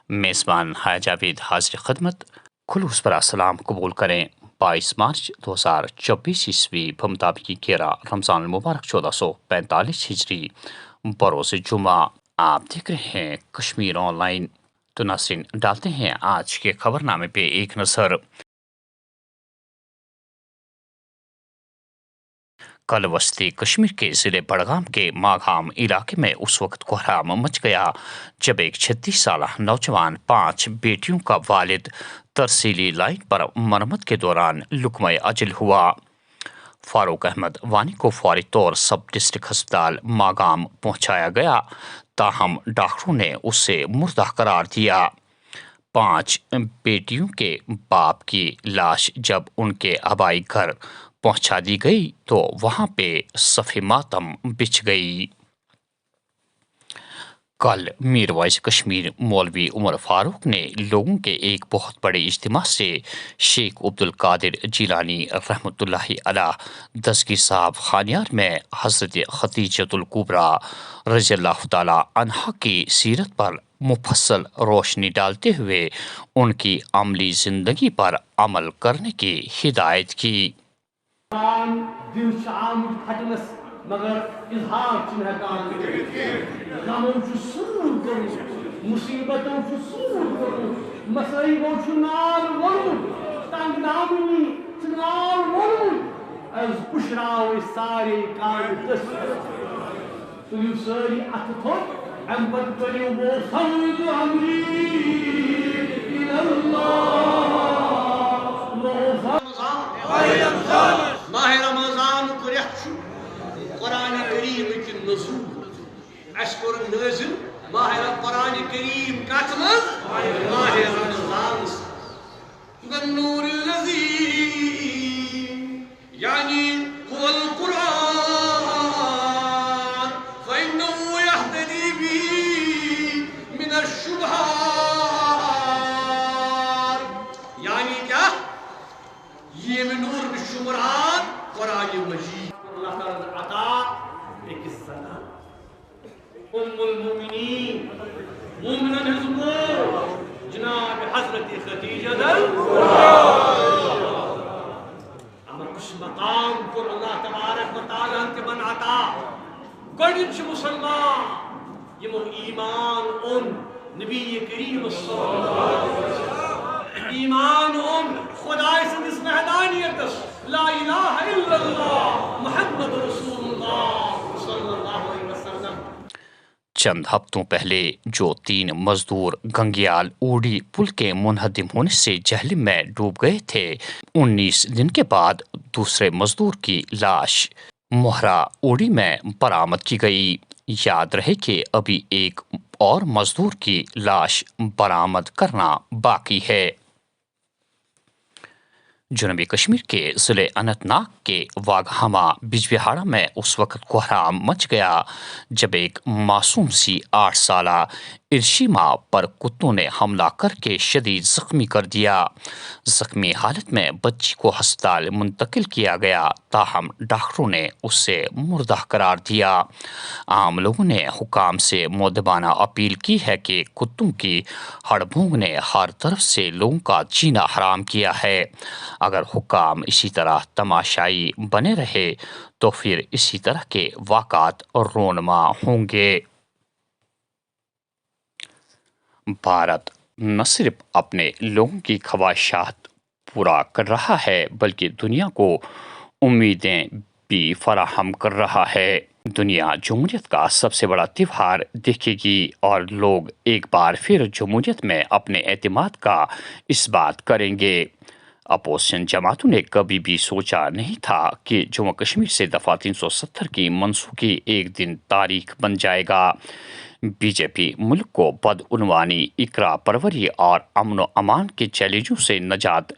میزبان حاج جاوید حاضر خدمت خلوص برا سلام قبول کریں 22 مارچ 2024 عیسوی بمطابق 11 رمضان المبارک 1445 ہجری بروز جمعہ آپ دیکھ رہے ہیں کشمیر آن لائن۔ تو ناظرین ڈالتے ہیں آج کے خبر نامے پہ ایک نظر۔ کل وسطی کشمیر کے ضلع بڑگام کے ماگام علاقے میں اس وقت کوہرام مچ گیا جب ایک 36 سالہ نوجوان 5 بیٹیوں کا والد ترسیلی لائن پر مرمت کے دوران لقمہ اجل ہوا۔ فاروق احمد وانی کو فوری طور سب ڈسٹرکٹ ہسپتال ماگام پہنچایا گیا، تاہم ڈاکٹروں نے اسے مردہ قرار دیا۔ 5 بیٹیوں کے باپ کی لاش جب ان کے آبائی گھر پہنچا دی گئی تو وہاں پہ صف ماتم بچھ گئی۔ کل میر وائس کشمیر مولوی عمر فاروق نے لوگوں کے ایک بہت بڑے اجتماع سے شیخ عبد القادر جیلانی رحمۃ اللہ علیہ دستگیر صاحب خانیار میں حضرت خدیجۃ الکبریٰ رضی اللہ تعالی عنہا کی سیرت پر مفصل روشنی ڈالتے ہوئے ان کی عملی زندگی پر عمل کرنے کی ہدایت کی۔ مگر اظہار ہیکان غموں سور کر مصیبتوں سور کر مسائبوں نال ون تنگ نامنی نال ون از پشراو سارے کار تس تلیو ساری ات تھوک ام پت کریو وہ سمجھ امری ماہ رمضان کو ریت قرآن کریم کی نزول اشکر نازل ماہ قرآن کریم کتمز ماہ رمضان النور الذی یعنی هو القرآن فإنه يهتدي به من الشبهات یعنی کیا یہ میں نور بالشمرات قرآن مجید اللہ تعالی عطا ایک سنہ ام المؤمنین مومنن حضبو جناب حضرت خدیجہ امر کش مقام پر اللہ تبارک و تعالی کے من عطا گوڑنچ مسلمان یمو ایمان ان نبی کریم صلی اللہ علیہ وسلم ایمان ان خدا سندس وحدانیت لا الہ الا اللہ محمد رسول اللہ صلی اللہ علیہ وسلم۔ چند ہفتوں پہلے جو 3 مزدور گنگیال اوڑی پل کے منہدم ہونے سے جہلم میں ڈوب گئے تھے، 19 دن کے بعد دوسرے مزدور کی لاش موہرا اوڑی میں برآمد کی گئی۔ یاد رہے کہ ابھی ایک اور مزدور کی لاش برآمد کرنا باقی ہے۔ جنوبی کشمیر کے ضلع اننت ناگ کے واگھاما بجبہاڑا میں اس وقت کوہرام مچ گیا جب ایک معصوم سی 8 سالہ ارشیما پر کتوں نے حملہ کر کے شدید زخمی کر دیا۔ زخمی حالت میں بچی کو ہسپتال منتقل کیا گیا، تاہم ڈاکٹروں نے اسے مردہ قرار دیا۔ عام لوگوں نے حکام سے مؤدبانہ اپیل کی ہے کہ کتوں کی ہڑبونگ نے ہر طرف سے لوگوں کا جینا حرام کیا ہے۔ اگر حکام اسی طرح تماشائی بنے رہے تو پھر اسی طرح کے واقعات رونما ہوں گے۔ بھارت نہ صرف اپنے لوگوں کی خواہشات پورا کر رہا ہے بلکہ دنیا کو امیدیں بھی فراہم کر رہا ہے۔ دنیا جمہوریت کا سب سے بڑا تہوار دیکھے گی اور لوگ ایک بار پھر جمہوریت میں اپنے اعتماد کا اثبات کریں گے۔ اپوزیشن جماعتوں نے کبھی بھی سوچا نہیں تھا کہ جموں کشمیر سے دفعہ 370 کی منسوخی ایک دن تاریخ بن جائے گا۔ بی جے پی ملک کو بدعنوانی، اقرا پروری اور امن و امان کے چیلنجوں سے نجات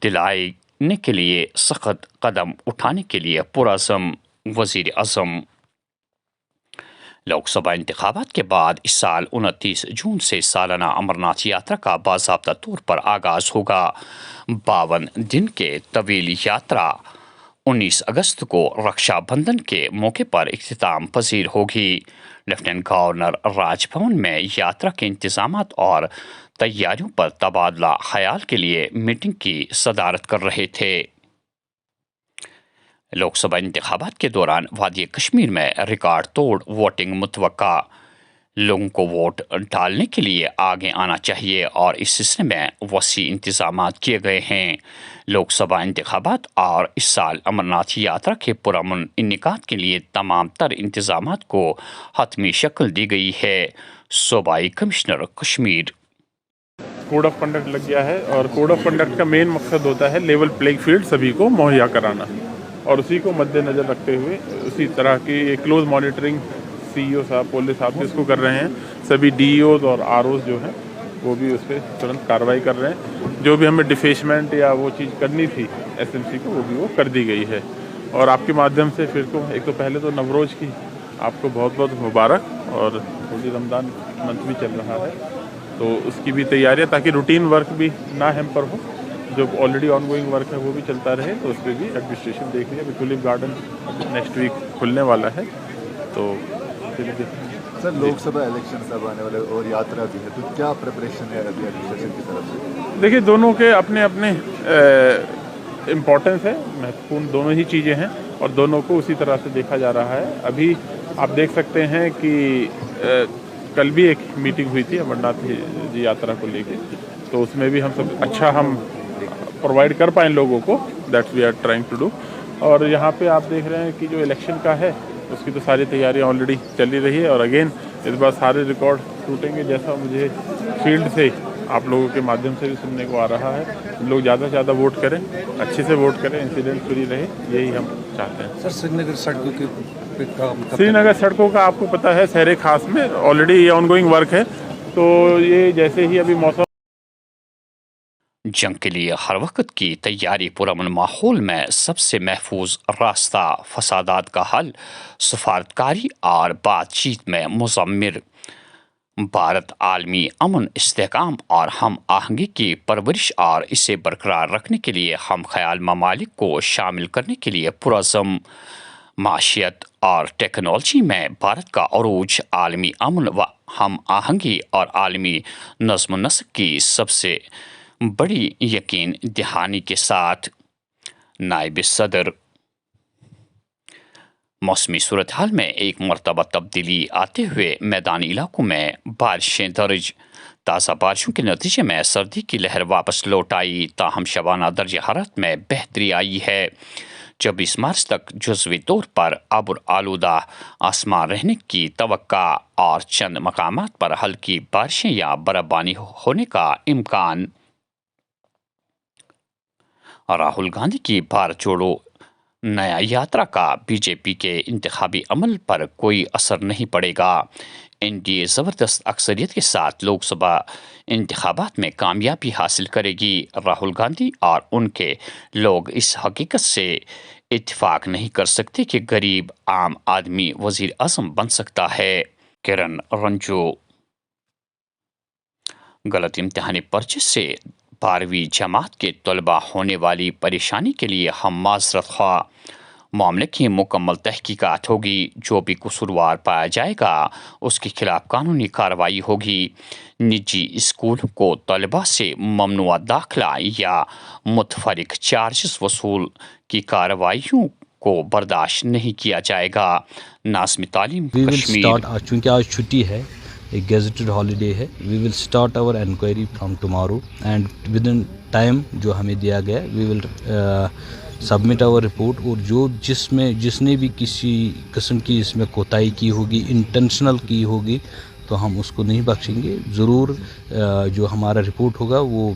دلانے کے لیے سخت قدم اٹھانے کے لیے پرعزم وزیر اعظم۔ لوک سبھا انتخابات کے بعد اس سال 29 جون سے سالانہ امرناتھ یاترا کا باضابطہ طور پر آغاز ہوگا۔ 52 دن کے طویل یاترا 19 अगस्त को रक्षाबंधन के मौके पर इख्तिताम पजीर होगी। लेफ्टिनेंट गवर्नर राजभवन में यात्रा के इंतजामात और तैयारियों पर तबादला ख्याल के लिए मीटिंग की सदारत कर रहे थे। लोकसभा इंतखाबात के दौरान वादी कश्मीर में रिकॉर्ड तोड़ वोटिंग मुतवक्का। लोगों को वोट डालने के लिए आगे आना चाहिए और इस सिलसिले में वसी इंतजामात किए गए हैं। लोकसभा इंतखाबात और इस साल अमरनाथ यात्रा के पुरअमन इन्इकाद के लिए तमाम तर इंतजामात को हतमी शक्ल दी गई है। सूबाई commissioner Kashmir. Code of conduct लग गया है और कोड ऑफ कंडक्ट का मेन मकसद होता है लेवल प्लेइंग फील्ड सभी को मुहैया कराना, और उसी को मद्देनज़र रखते हुए उसी तरह की क्लोज मॉनिटरिंग सीईओ साहब, पुलिस साहब इसको कर रहे हैं। सभी डीईओज और आरओज जो हैं वो भी उस पर तुरंत कार्रवाई कर रहे हैं। जो भी हमें डिफेशमेंट या वो चीज़ करनी थी एसएमसी को, वो भी वो कर दी गई है। और आपके माध्यम से फिर को एक तो पहले तो नवरोज़ की आपको बहुत बहुत मुबारक, और होली रमज़ान मंथ भी चल रहा है तो उसकी भी तैयारियां, ताकि रूटीन वर्क भी ना हैम्पर हो। जो ऑलरेडी ऑन गोइंग वर्क है वो भी चलता रहे, तो उस पर भी एडमिनिस्ट्रेशन देख रही है। अभी टुलिप गार्डन नेक्स्ट वीक खुलने वाला है, तो सर लोकसभा इलेक्शन अब आने वाले और यात्रा भी है, तो क्या प्रिपरेशन है अभी एडमिनिस्ट्रेशन की तरफ से? देखिए, दोनों के अपने अपने इम्पोर्टेंस है, महत्वपूर्ण दोनों ही चीज़ें हैं और दोनों को उसी तरह से देखा जा रहा है। अभी आप देख सकते हैं कि कल भी एक मीटिंग हुई थी अमरनाथ जी यात्रा को लेके, तो उसमें भी हम सब अच्छा हम प्रोवाइड कर पाएँ लोगों को, that's we are trying to do. और यहाँ पे आप देख रहे हैं कि जो इलेक्शन का है उसकी तो सारी तैयारियाँ ऑलरेडी चल ही रही है। और अगेन इस बार सारे रिकॉर्ड टूटेंगे, जैसा मुझे फील्ड से आप लोगों के माध्यम से भी सुनने को आ रहा है। लोग ज़्यादा से ज़्यादा वोट करें, अच्छे से वोट करें, इंसिडेंट फ्री रहे, यही हम चाहते हैं। सर श्रीनगर सड़कों के काम, श्रीनगर सड़कों का आपको पता है शहर खास में ऑलरेडी ये ऑनगोइंग वर्क है, तो ये जैसे ही अभी मौसम जंग के लिए हर वक्त की तैयारी पुरअमन माहौल में सबसे महफूज रास्ता फसादात का हल, सफारतकारी और बातचीत में मुज़म्मिर। भारत आलमी अमन, इस्तेहकाम और हम आहंगी की परवरिश और इसे बरकरार रखने के लिए हम ख्याल ममालिक को शामिल करने के लिए पुरज़म। माशियत और टेक्नोलॉजी में भारत का अरूज आलमी अमन व हम आहंगी और आलमी नज़्म नस्क की सबसे बड़ी यकीन दहानी के साथ। नायब सदर। मौसमी सूरत हाल में एक मरतबा तब्दीली आते हुए मैदानी इलाकों में बारिशें दर्ज। ताज़ा बारिशों के नतीजे में सर्दी की लहर वापस लौट आई, ताहम शबाना दर्ज हरारत में बेहतरी आई है। 24 मार्च तक जुज़वी तौर पर आबुर आलूदा आसमान रहने की तवक्का और चंद मकामात पर हल्की बारिशें या बर्फबारी होने का इम्कान। राहुल गांधी की भारत जोड़ो नया यात्रा का बीजेपी के इंतखाबी अमल पर कोई असर नहीं पड़ेगा। एनडीए ज़बरदस्त अक्सरियत के साथ लोकसभा इंतखाबात में कामयाबी हासिल करेगी। राहुल गांधी और उनके लोग इस हकीकत से इत्तेफाक नहीं कर सकते कि गरीब आम आदमी वजीर आज़म बन सकता है। किरण रंजू। गलत इम्तिहानी पर्चे से 12वीं जमात के तलबा होने वाली परेशानी के लिए हम माज़रत ख्वाह। मामले की मुकम्मल तहकीकात होगी। जो भी कसूरवार पाया जाएगा उसके खिलाफ कानूनी कार्रवाई होगी। निजी स्कूल को तलबा से ममनुआ दाखिला या मुतफरिक चार्जेस वसूल की कार्रवाइयों को बर्दाश्त नहीं किया जाएगा। नाज़िम तालीम कश्मीर। चूँकि आज छुट्टी है, एक गेजेटेड हॉलीडे है, we will start our inquiry from tomorrow and within time जो हमें दिया गया we will submit our report. और जो जिसने भी किसी किस्म की इसमें कोताही की होगी, इंटेंशनल की होगी, तो हम उसको नहीं बख्शेंगे। ज़रूर जो हमारा रिपोर्ट होगा वो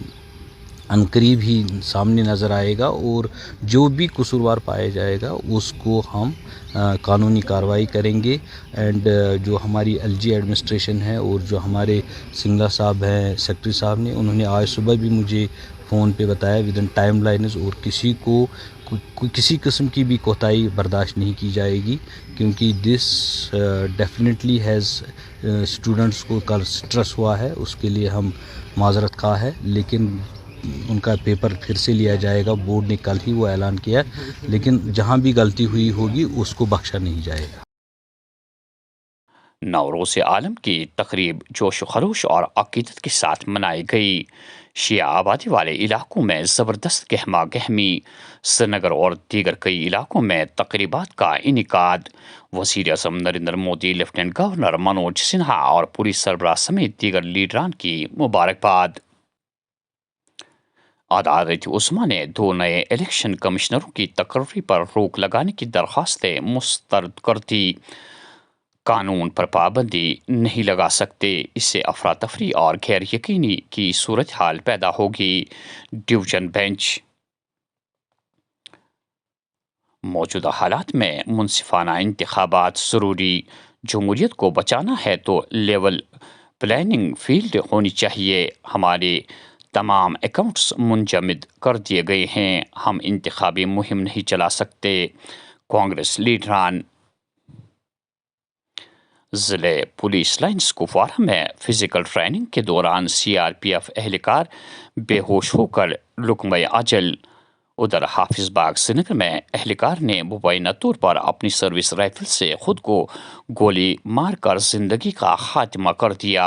अनकरीब ही सामने नज़र आएगा और जो भी कसूरवार पाया जाएगा उसको हम कानूनी कार्रवाई करेंगे। एंड जो हमारी एलजी एडमिनिस्ट्रेशन है और जो हमारे सिंगला साहब हैं, सेक्रेटरी साहब ने, उन्होंने आज सुबह भी मुझे फ़ोन पे बताया विद इन टाइम लाइन्स, और किसी को किसी किस्म की भी कोताही बर्दाश्त नहीं की जाएगी, क्योंकि दिस डेफिनेटली हैज़ स्टूडेंट्स को कल स्ट्रेस हुआ है, उसके लिए हम माजरत खा है। लेकिन उनका पेपर फिर से लिया जाएगा। बोर्ड ने कल ही वो ऐलान किया, लेकिन जहाँ भी गलती हुई होगी उसको बख्शा नहीं जाएगा। नवरोज़ आलम की तकरीब जोश व खरोश और अकीदत के साथ मनाई गई। शिया आबादी वाले इलाकों में ज़बरदस्त गहमा गहमी, श्रीनगर और दीगर कई इलाकों में तकरीबात का इनेकाद। वज़ीर आज़म नरेंद्र मोदी, लेफ्टिनेंट गवर्नर मनोज सिन्हा और पुलिस सरबराह समेत दीगर लीडरान की मुबारकबाद। अदालत उस्मा ने 2 नए इलेक्शन कमिश्नरों की तकर्री पर रोक लगाने की दरख्वास्तें मुस्तरद कर दी। कानून पर पाबंदी नहीं लगा सकते, इससे अफरा तफरी और गैर यकीनी की सूरत हाल पैदा होगी। डिवीजन बेंच मौजूदा हालात में मुनसिफाना इंतखाबात ज़रूरी। जमहूरियत को बचाना है तो लेवल प्लानिंग फील्ड होनी चाहिए। हमारे तमाम अकाउंट्स मुंजमद कर दिए गए हैं, हम इंतखाबी मुहिम नहीं चला सकते। कांग्रेस लीडरान ज़िले पुलिस लाइन्स कुपवारा में फिजिकल ट्रेनिंग के दौरान CRPF एहलकार बेहोश होकर लुकमे अजल। उधर हाफिज बाग श्रीनगर में एहलकार ने मुबैना तौर पर अपनी सर्विस राइफल से खुद को गोली मारकर जिंदगी का खात्मा कर दिया।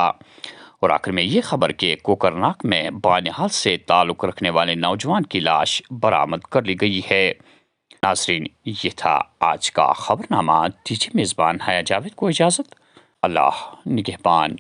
और आखिर में ये खबर कि कोकरनाग में बानिहाल से ताल्लुक़ रखने वाले नौजवान की लाश बरामद कर ली गई है। नाज़रीन, ये था आज का खबरनामा। दीजिए मेज़बान हया जावेद को इजाज़त। अल्लाह निगहबान।